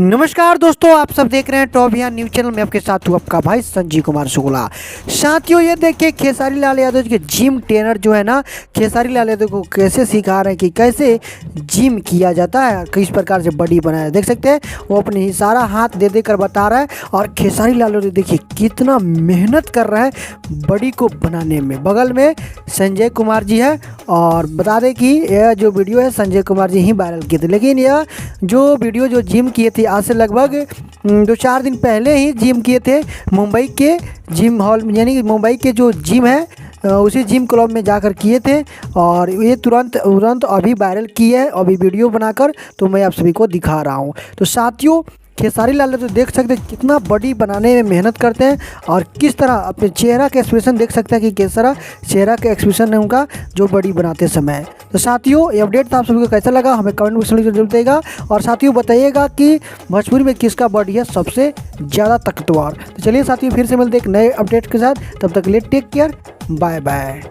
नमस्कार दोस्तों, आप सब देख रहे हैं टॉप बिहार न्यूज चैनल में। आपके साथ हूँ आपका भाई संजीव कुमार शुक्ला। साथियों, ये देखिए खेसारी लाल यादव के जिम ट्रेनर जो है ना, खेसारी लाल यादव को कैसे सिखा रहे हैं कि कैसे जिम किया जाता है, किस प्रकार से बॉडी बनाया है। देख सकते हैं वो अपने इशारा हाथ दे दे कर बता रहा है। और खेसारी लाल यादव देखिए कितना मेहनत कर रहा है बॉडी को बनाने में। बगल में संजय कुमार जी है, और बता दें कि यह जो वीडियो है संजय कुमार जी ही वायरल किए थे। लेकिन यह जो वीडियो जो जिम किए थे आज से लगभग 2-4 दिन पहले ही जिम किए थे मुंबई के जिम हॉल में, यानी कि मुंबई के जो जिम है उसी जिम क्लब में जाकर किए थे। और ये तुरंत अभी वायरल किए है, अभी वीडियो बनाकर तो मैं आप सभी को दिखा रहा हूँ। तो साथियों, खेसारी लाल तो देख सकते हैं कितना बॉडी बनाने में मेहनत करते हैं, और किस तरह अपने चेहरा के एक्सप्रेशन देख सकते हैं कि किस तरह चेहरा के एक्सप्रेशन है उनका जो बॉडी बनाते समय। तो साथियों, ये अपडेट था आप सभी को कैसा लगा हमें कमेंट बॉक्स में जरूर देगा। और साथियों बताइएगा कि भोजपुरी में किसका बॉडी है सबसे ज़्यादा ताकतवर। तो चलिए साथियों, फिर से मिलते एक नए अपडेट के साथ, तब तक के लिए टेक केयर, बाय बाय।